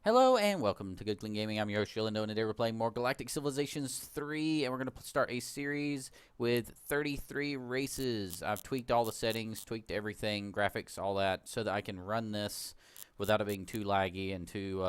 Hello and welcome to Good Clean Gaming. I'm your host, Shilando, and today we're playing more Galactic Civilizations 3, and we're going to start a series with 33 races. I've tweaked all the settings, tweaked everything, graphics, all that, so that I can run this without it being too laggy and too,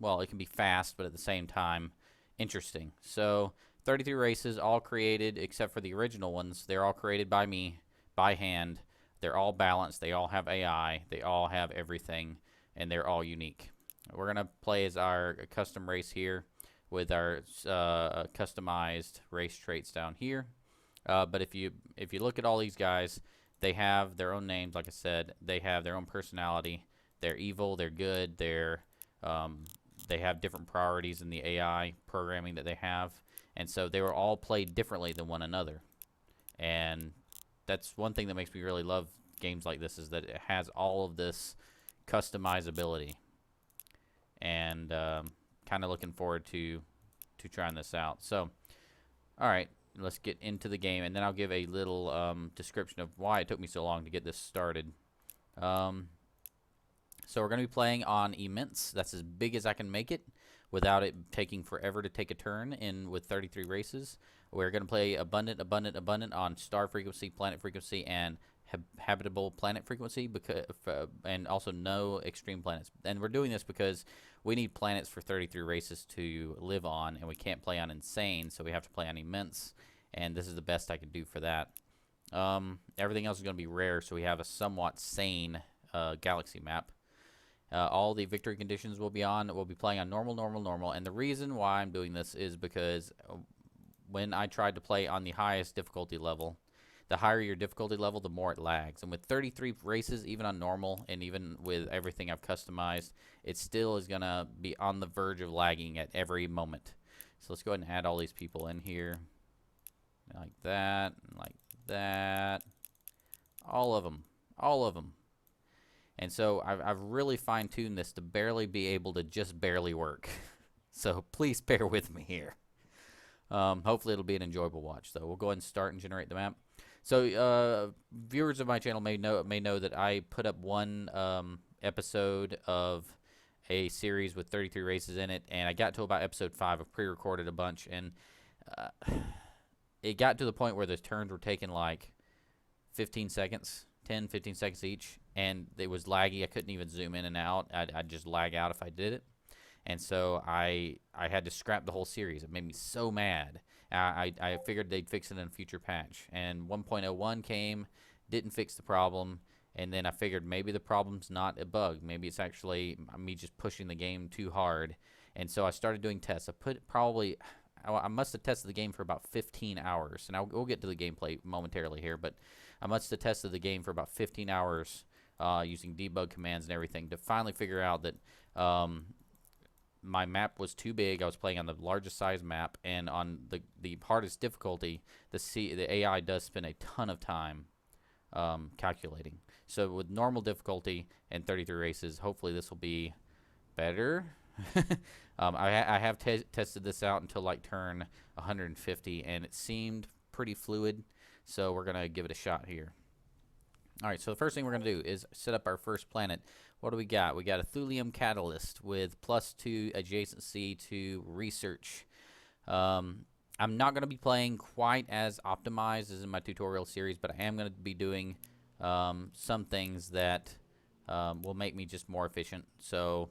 well, it can be fast, but at the same time, interesting. So, 33 races, all created, except for the original ones. They're all created by me, by hand. They're all balanced, they all have AI, they all have everything, and they're all unique. We're going to play as our custom race here with our customized race traits down here. But if you look at all these guys, they have their own names, like I said. They have their own personality. They're evil, they're good, they have different priorities in the AI programming that they have. And so they were all played differently than one another. And that's one thing that makes me really love games like this, is that it has all of this customizability. And kind of looking forward to trying this out. So, all right, let's get into the game, and then I'll give a little description of why it took me so long to get this started. So we're going to be playing on immense. That's as big as I can make it without it taking forever to take a turn in with 33 races. We're going to play abundant on star frequency, planet frequency, and habitable planet frequency, because and also no extreme planets. And we're doing this because we need planets for 33 races to live on, and we can't play on insane, so we have to play on immense, and this is the best I can do for that. Everything else is going to be rare, so we have a somewhat sane galaxy map. All the victory conditions will be on. We'll be playing on normal, and the reason why I'm doing this is because when I tried to play on the highest difficulty level, the higher your difficulty level, the more it lags. And with 33 races, even on normal, and even with everything I've customized, it still is going to be on the verge of lagging at every moment. So let's go ahead and add all these people in here. Like that, like that. All of them. All of them. And so I've really fine-tuned this to barely be able to just barely work. So please bear with me here. Hopefully it'll be an enjoyable watch, though. We'll go ahead and start and generate the map. So, viewers of my channel may know that I put up one episode of a series with 33 races in it, and I got to about episode 5. I've pre-recorded a bunch, and it got to the point where the turns were taking like 15 seconds, 10, 15 seconds each, and it was laggy. I couldn't even zoom in and out. I'd just lag out if I did it. And so I had to scrap the whole series. It made me so mad. I figured they'd fix it in a future patch. And 1.01 came, didn't fix the problem. And then I figured maybe the problem's not a bug. Maybe it's actually me just pushing the game too hard. And so I started doing tests. I must have tested the game for about 15 hours. And we'll get to the gameplay momentarily here. But I must have tested the game for about 15 hours using debug commands and everything to finally figure out that my map was too big. I was playing on the largest size map, and on the hardest difficulty, the AI does spend a ton of time calculating. So with normal difficulty and 33 races, hopefully this will be better. I have tested this out until like turn 150, and it seemed pretty fluid. So we're gonna give it a shot here. All right, so the first thing we're going to do is set up our first planet. What do we got? We got a thulium catalyst with +2 adjacency to research. I'm not going to be playing quite as optimized as in my tutorial series, but I am going to be doing some things that will make me just more efficient. So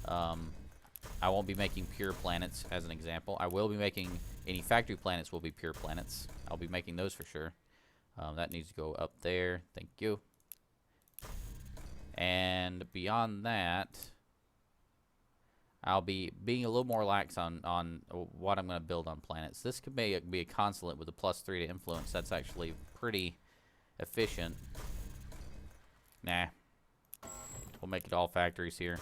I won't be making pure planets as an example. I will be making any factory planets will be pure planets. I'll be making those for sure. That needs to go up there. Thank you. And beyond that, I'll be being a little more lax on what I'm going to build on planets. This could be a consulate with a +3 to influence. That's actually pretty efficient. Nah. We'll make it all factories here.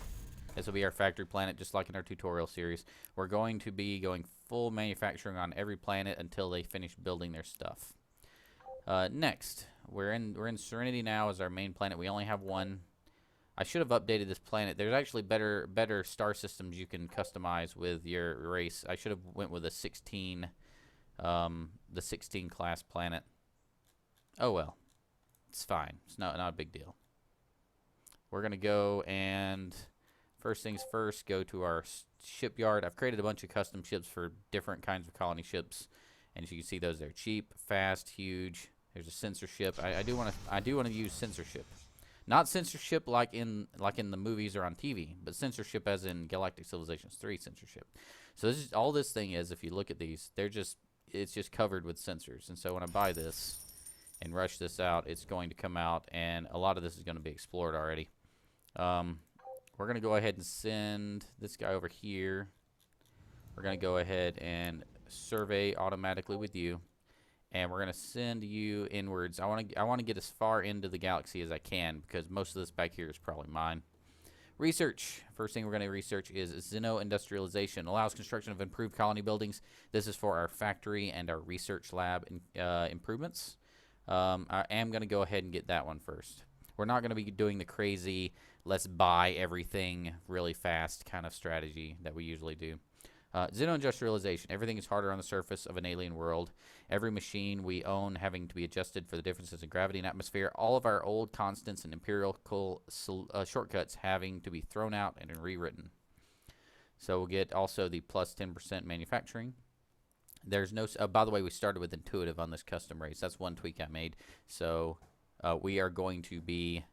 This will be our factory planet, just like in our tutorial series. We're going to be going full manufacturing on every planet until they finish building their stuff. Next, we're in Serenity now as our main planet. We only have one. I should have updated this planet. There's actually better star systems you can customize with your race. I should have went with a 16, the 16 class planet. Oh well, it's fine. It's not a big deal. We're gonna go and First things first, go to our shipyard. I've created a bunch of custom ships for different kinds of colony ships, and as you can see, those are cheap, fast, huge. There's a censorship. I do want to use censorship, not censorship like in the movies or on TV, but censorship as in Galactic Civilizations 3 censorship. So this is all this thing is. If you look at these, it's just covered with sensors. And so when I buy this and rush this out, it's going to come out, and a lot of this is going to be explored already. We're going to go ahead and send this guy over here. We're going to go ahead and survey automatically with you, and we're going to send you inwards. I want to get as far into the galaxy as I can, because most of this back here is probably mine. Research. First thing we're going to research is xeno-industrialization. Allows construction of improved colony buildings. This is for our factory and our research lab improvements. I am going to go ahead and get that one first. We're not going to be doing the crazy, let's buy everything really fast kind of strategy that we usually do. Xeno-industrialization. Everything is harder on the surface of an alien world. Every machine we own having to be adjusted for the differences in gravity and atmosphere. All of our old constants and empirical shortcuts having to be thrown out and rewritten. So we'll get also the plus 10% manufacturing. There's no... by the way, we started with intuitive on this custom race. That's one tweak I made. So we are going to be...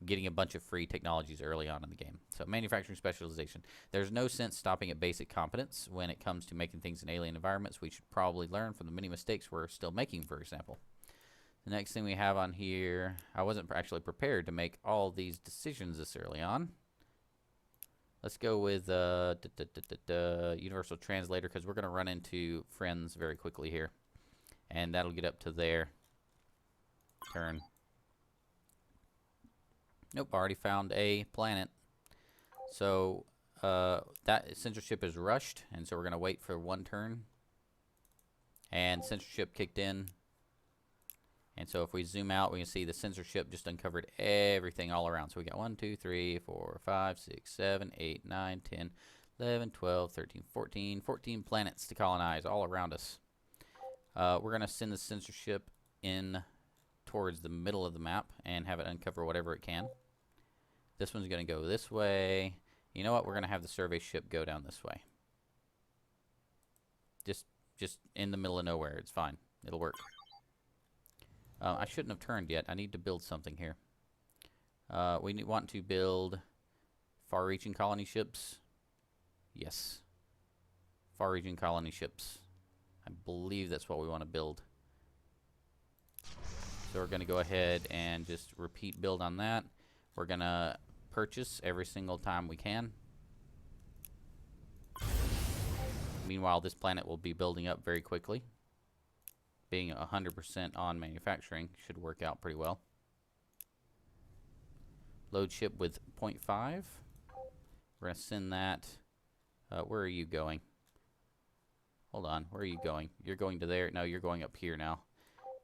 getting a bunch of free technologies early on in the game. So manufacturing specialization. There's no sense stopping at basic competence when it comes to making things in alien environments. We should probably learn from the many mistakes we're still making, for example. The next thing we have on here, I wasn't actually prepared to make all these decisions this early on. Let's go with universal translator, because we're going to run into friends very quickly here. And that'll get up to their turn. Nope, already found a planet. So that censorship is rushed, and so we're going to wait for one turn. And censorship kicked in. And so if we zoom out, we can see the censorship just uncovered everything all around. So we got 1, 2, 3, 4, 5, 6, 7, 8, 9, 10, 11, 12, 13, 14 planets to colonize all around us. We're going to send the censorship in towards the middle of the map and have it uncover whatever it can. This one's going to go this way. You know what? We're going to have the survey ship go down this way. Just in the middle of nowhere. It's fine. It'll work. I shouldn't have turned yet. I need to build something here. We want to build far-reaching colony ships. Yes. Far-reaching colony ships. I believe that's what we want to build. So we're going to go ahead and just repeat build on that. We're going to purchase every single time we can. Meanwhile, this planet will be building up very quickly. Being 100% on manufacturing should work out pretty well. Load ship with 0.5. We're going to send that. Where are you going? Hold on. Where are you going? You're going to there. No, you're going up here now.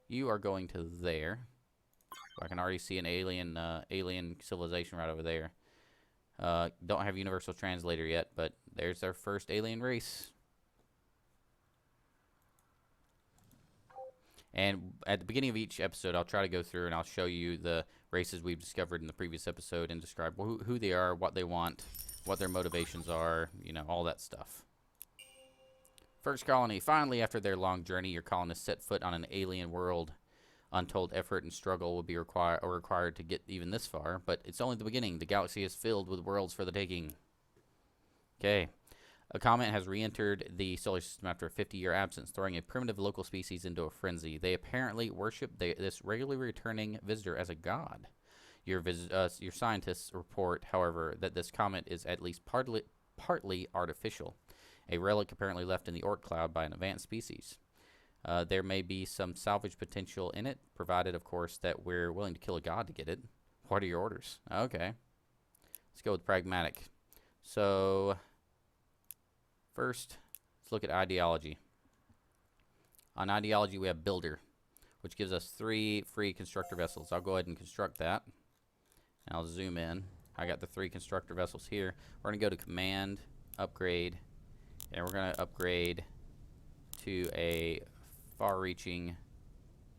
You are going to there. I can already see an alien civilization right over there. Don't have universal translator yet, but there's our first alien race. And at the beginning of each episode, I'll try to go through and I'll show you the races we've discovered in the previous episode and describe who they are, what they want, what their motivations are, you know, all that stuff. First colony. Finally, after their long journey, your colonists set foot on an alien world. Untold effort and struggle will be required to get even this far, but it's only the beginning. The galaxy is filled with worlds for the taking. Okay. A comet has re-entered the solar system after a 50-year absence, throwing a primitive local species into a frenzy. They apparently worship this regularly returning visitor as a god. Your scientists report, however, that this comet is at least partly artificial. A relic apparently left in the Oort cloud by an advanced species. There may be some salvage potential in it, provided, of course, that we're willing to kill a god to get it. What are your orders? Okay. Let's go with pragmatic. So... first, let's look at ideology. On ideology, we have builder, which gives us 3 free constructor vessels. I'll go ahead and construct that. And I'll zoom in. I got the 3 constructor vessels here. We're going to go to command, upgrade, and we're going to upgrade to a far-reaching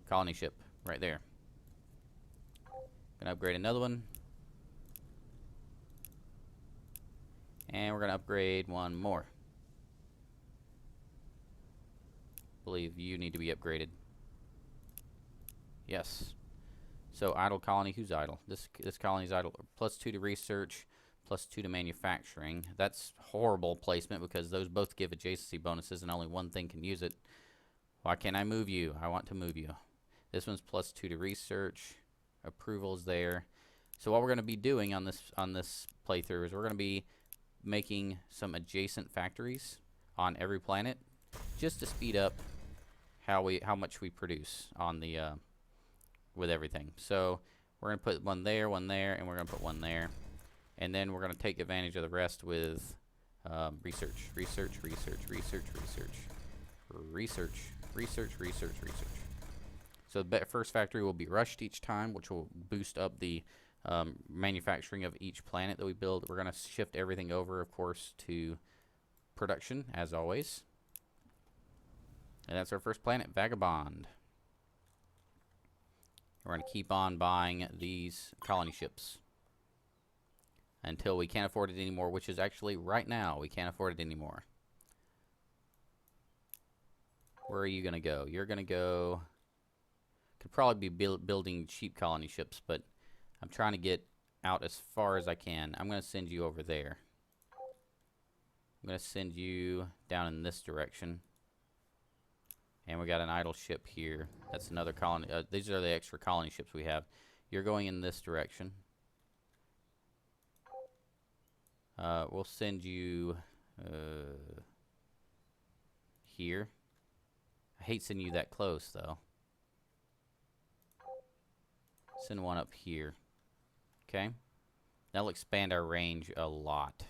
colony ship right there. Going to upgrade another one. And we're going to upgrade one more. I believe you need to be upgraded. Yes. So idle colony, who's idle? This colony's idle. +2 to research, +2 to manufacturing. That's horrible placement because those both give adjacency bonuses and only one thing can use it. Why can't I move you? I want to move you. This one's +2 to research. Approval's there. So what we're going to be doing on this playthrough is we're going to be making some adjacent factories on every planet just to speed up how much we produce on the with everything. So we're going to put one there, and we're going to put one there. And then we're going to take advantage of the rest with research. So the first factory will be rushed each time, which will boost up the manufacturing of each planet that we build. We're going to shift everything over, of course, to production, as always. And that's our first planet, Vagabond. We're going to keep on buying these colony ships until we can't afford it anymore, which is actually right now. We can't afford it anymore. Where are you going to go? You're going to go... Could probably be building cheap colony ships, but I'm trying to get out as far as I can. I'm going to send you over there. I'm going to send you down in this direction. And we got an idle ship here. That's another colony. These are the extra colony ships we have. You're going in this direction. We'll send you here. I hate sending you that close, though. Send one up here. Okay. That'll expand our range a lot.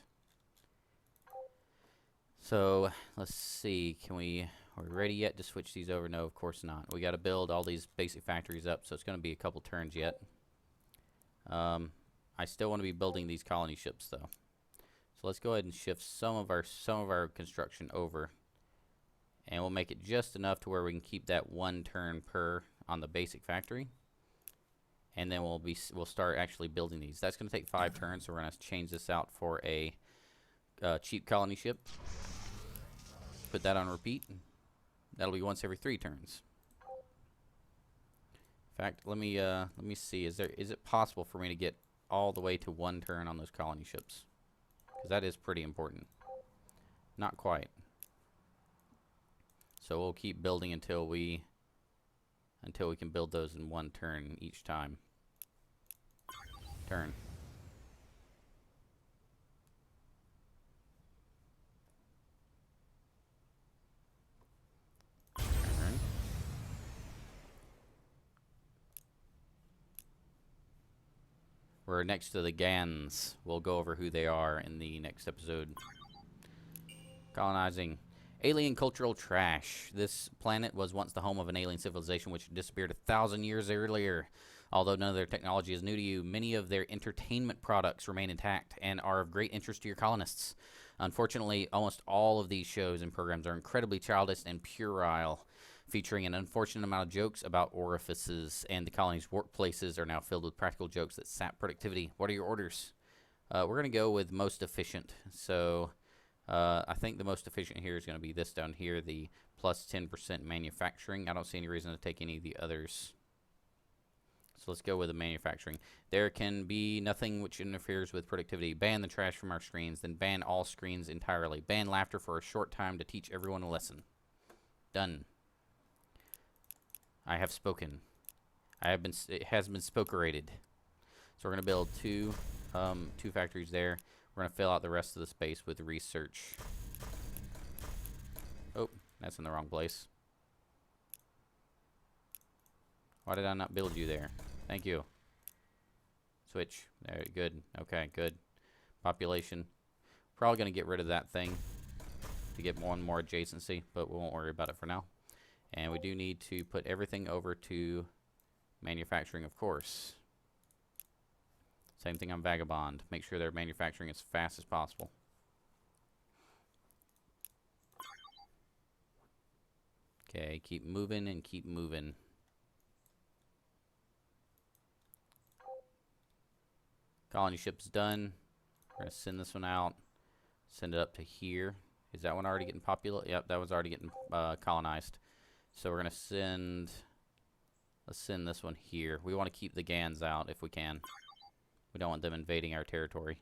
So, let's see. Are we ready yet to switch these over? No, of course not. We got to build all these basic factories up, so it's going to be a couple turns yet. I still want to be building these colony ships, though. So let's go ahead and shift some of our construction over, and we'll make it just enough to where we can keep that one turn per on the basic factory. And then we'll start actually building these. That's going to take 5 turns, so we're going to change this out for a cheap colony ship. Put that on repeat. That'll be once every 3 turns. In fact, let me see. Is it possible for me to get all the way to 1 turn on those colony ships? Because that is pretty important. Not quite. So we'll keep building until we can build those in 1 turn each time. Turn. Turn. We're next to the Gans. We'll go over who they are in the next episode. Colonizing. Alien cultural trash. This planet was once the home of an alien civilization which disappeared 1,000 years earlier. Although none of their technology is new to you, many of their entertainment products remain intact and are of great interest to your colonists. Unfortunately, almost all of these shows and programs are incredibly childish and puerile, featuring an unfortunate amount of jokes about orifices, and the colony's workplaces are now filled with practical jokes that sap productivity. What are your orders? We're going to go with most efficient. So I think the most efficient here is going to be this down here, the plus 10% manufacturing. I don't see any reason to take any of the others. So let's go with the manufacturing. There can be nothing which interferes with productivity. Ban the trash from our screens, then ban all screens entirely. Ban laughter for a short time to teach everyone a lesson. Done. I have spoken. It has been spokerated. So we're going to build two factories there. We're going to fill out the rest of the space with research. Oh, that's in the wrong place. Why did I not build you there? Thank you. Switch. There, good. Okay, good. Population. Probably going to get rid of that thing to get more and more adjacency, but we won't worry about it for now. And we do need to put everything over to manufacturing, of course. Same thing on Vagabond. Make sure they're manufacturing as fast as possible. Okay, keep moving and keep moving. Colony ship's done. We're going to send this one out. Send it up to here. Is that one already getting popular? Yep, that one's already getting colonized. So we're going to send... Let's send this one here. We want to keep the Gans out if we can. We don't want them invading our territory.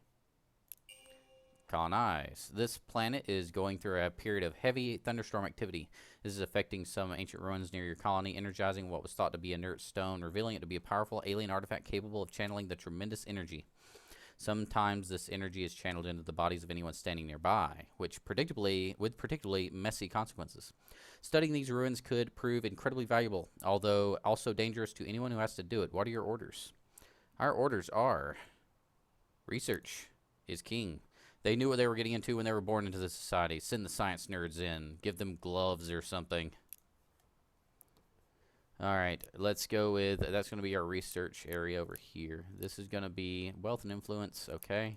Colonize. This planet is going through a period of heavy thunderstorm activity. This is affecting some ancient ruins near your colony, energizing what was thought to be inert stone, revealing it to be a powerful alien artifact capable of channeling the tremendous energy. Sometimes this energy is channeled into the bodies of anyone standing nearby, with particularly messy consequences. Studying these ruins could prove incredibly valuable, although also dangerous to anyone who has to do it. What are your orders? Our orders are... Research is king. They knew what they were getting into when they were born into the society. Send the science nerds in. Give them gloves or something. Alright, let's go with... That's going to be our research area over here. This is going to be wealth and influence. Okay.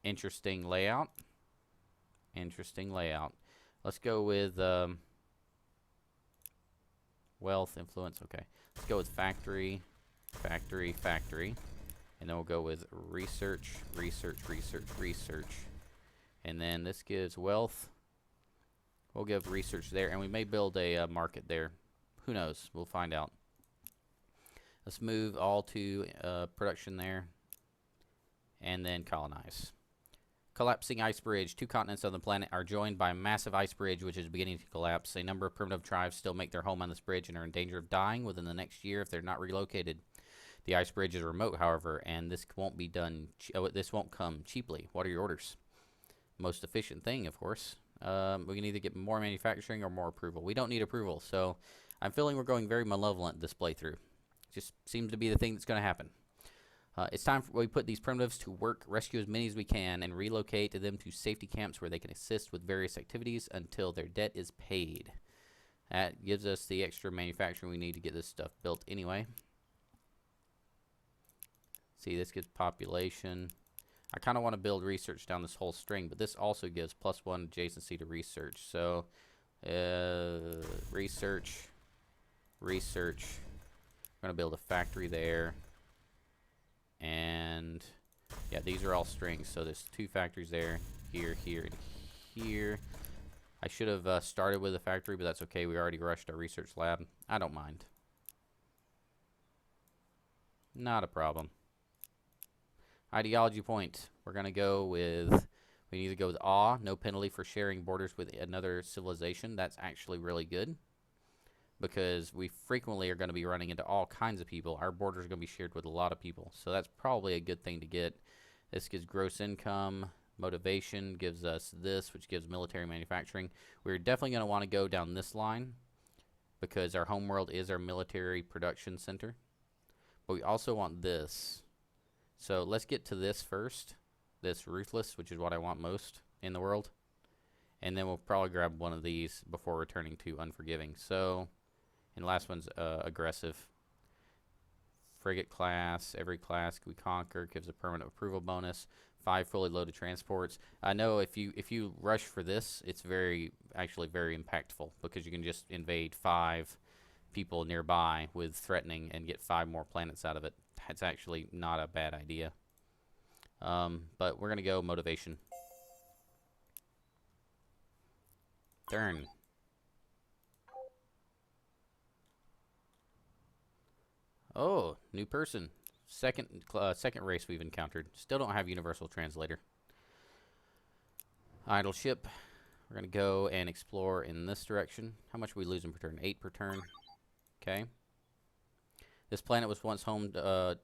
Interesting layout. Interesting layout. Let's go with wealth, influence. Okay. Let's go with factory, factory, factory. And then we'll go with research, research, research, research. And then this gives wealth. We'll give research there. And we may build a market there. Who knows? We'll find out. Let's move all to production there. And then colonize. Collapsing ice bridge. 2 continents on the planet are joined by a massive ice bridge which is beginning to collapse. A number of primitive tribes still make their home on this bridge and are in danger of dying within the next year if they're not relocated. The ice bridge is remote, however, and this won't be done. This won't come cheaply. What are your orders? Most efficient thing, of course. We can either get more manufacturing or more approval. We don't need approval, so I'm feeling we're going very malevolent this playthrough. Just seems to be the thing that's going to happen. It's time we put these primitives to work, rescue as many as we can, and relocate them to safety camps where they can assist with various activities until their debt is paid. That gives us the extra manufacturing we need to get this stuff built anyway. See, this gives population. I kind of want to build research down this whole string, but this also gives +1 adjacency to research. So, research, research. I'm going to build a factory there. And, yeah, these are all strings. So there's 2 factories there, here, here, and here. I should have started with a factory, but that's okay. We already rushed our research lab. I don't mind. Not a problem. Ideology point. We're going to go with... We need to go with awe. No penalty for sharing borders with another civilization. That's actually really good. Because we frequently are going to be running into all kinds of people. Our borders are going to be shared with a lot of people. So that's probably a good thing to get. This gives gross income. Motivation gives us this, which gives military manufacturing. We're definitely going to want to go down this line. Because our homeworld is our military production center. But we also want this. So let's get to this first. This ruthless, which is what I want most in the world. And then we'll probably grab one of these before returning to unforgiving. So... And the last one's aggressive. Frigate class. Every class we conquer gives a permanent approval bonus. 5 fully loaded transports. I know if you rush for this, it's actually very impactful because you can just invade 5 people nearby with threatening and get 5 more planets out of it. That's actually not a bad idea. But we're gonna go motivation. Turn. Oh, new person. Second race we've encountered. Still don't have universal translator. Idle ship. We're going to go and explore in this direction. How much are we losing per turn? 8 per turn. Okay. This planet was once home of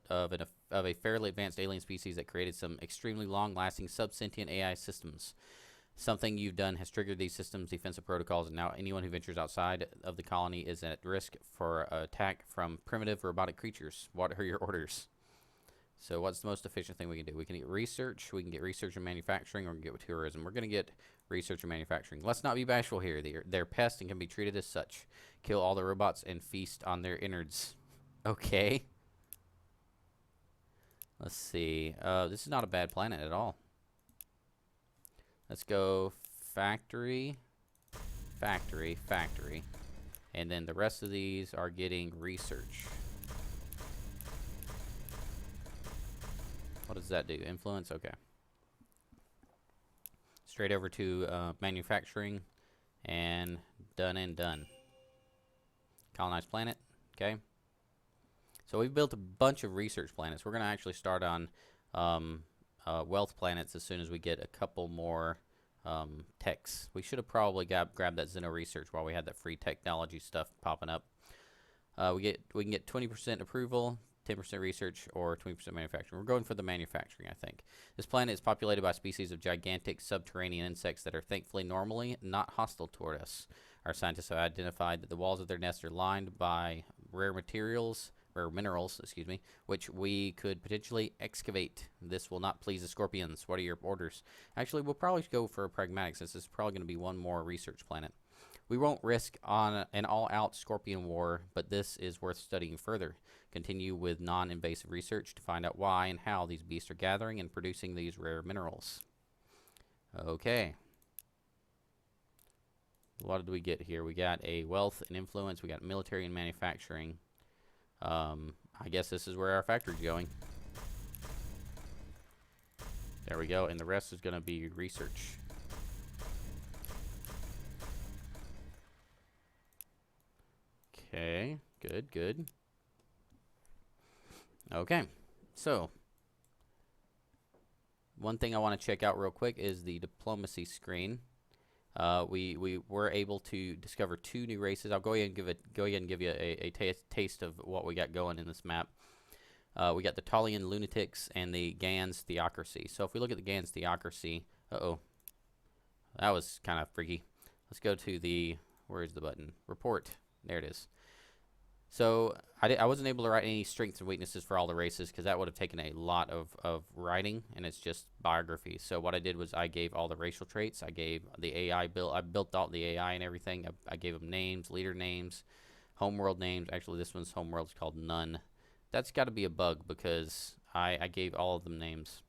a fairly advanced alien species that created some extremely long-lasting subsentient AI systems. Something you've done has triggered these systems' defensive protocols, and now anyone who ventures outside of the colony is at risk for attack from primitive robotic creatures. What are your orders? So what's the most efficient thing we can do? We can get research, we can get research and manufacturing, or we can get tourism. We're going to get research and manufacturing. Let's not be bashful here. They're pests and can be treated as such. Kill all the robots and feast on their innards. Okay. Let's see. This is not a bad planet at all. Let's go factory, factory, factory. And then the rest of these are getting research. What does that do? Influence? Okay. straight over to manufacturing, and done. Colonize planet. Okay. So we've built a bunch of research planets. We're going to actually start on wealth planets as soon as we get a couple more techs. We should have probably grabbed that Xeno research while we had that free technology stuff popping up. We can get 20% approval, 10% research, or 20% manufacturing. We're going for the manufacturing, I think. This planet is populated by species of gigantic subterranean insects that are thankfully normally not hostile toward us. Our scientists have identified that the walls of their nests are lined by rare minerals, which we could potentially excavate. This will not please the scorpions. What are your orders? Actually, we'll probably go for a pragmatic, since this is probably going to be one more research planet. We won't risk on an all-out scorpion war, but this is worth studying further. Continue with non-invasive research to find out why and how these beasts are gathering and producing these rare minerals. Okay. What did we get here? We got a wealth and influence. We got military and manufacturing. I guess this is where our factory's going. There we go. And the rest is going to be research. Okay, good. Okay, so one thing I want to check out real quick is the diplomacy screen. We were able to discover 2 new races. I'll go ahead and give you a taste of what we got going in this map. We got the Talian Lunatics and the Gans Theocracy. So if we look at the Gans Theocracy, that was kind of freaky. Let's go to the, where's the button? Report. There it is. So I wasn't able to write any strengths and weaknesses for all the races because that would have taken a lot of writing, and it's just biography. So what I did was I gave all the racial traits. I gave the AI I built out the AI and everything. I gave them names, leader names, homeworld names. Actually, this one's homeworld's called None. That's got to be a bug because I gave all of them names.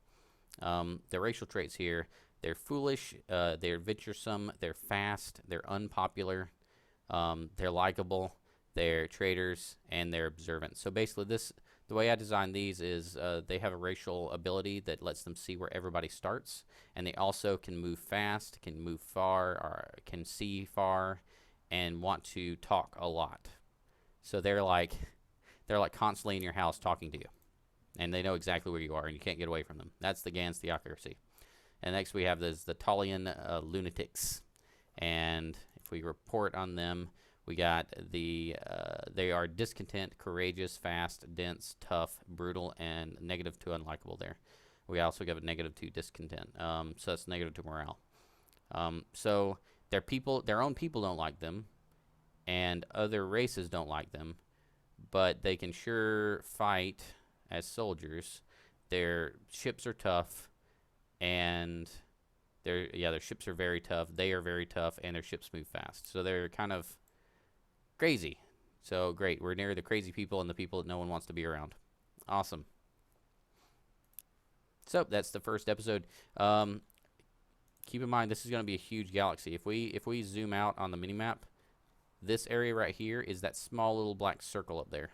The racial traits here, they're foolish, they're venturesome, they're fast, they're unpopular, they're likable, they're traitors, and they're observant. So basically the way I designed these is they have a racial ability that lets them see where everybody starts, and they also can move fast, can move far, or can see far, and want to talk a lot. So they're like constantly in your house talking to you, and they know exactly where you are, and you can't get away from them. That's the Gans Theocracy. And next we have the Talian Lunatics, and if we report on them, we got the they are discontent, courageous, fast, dense, tough, brutal, and negative to unlikable there. We also got a negative to discontent. So that's negative to morale. So their own people don't like them, and other races don't like them, but they can sure fight as soldiers. Their ships are tough, and their ships are very tough. They are very tough, and their ships move fast. So they're kind of crazy. So great. We're near the crazy people and the people that no one wants to be around. Awesome. So that's the first episode. Keep in mind this is going to be a huge galaxy. If we zoom out on the minimap, this area right here is that small little black circle up there.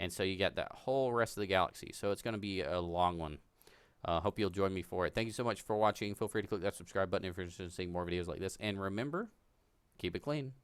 And so you got that whole rest of the galaxy. So it's going to be a long one. Hope you'll join me for it. Thank you so much for watching. Feel free to click that subscribe button if you're interested in seeing more videos like this. And remember, keep it clean.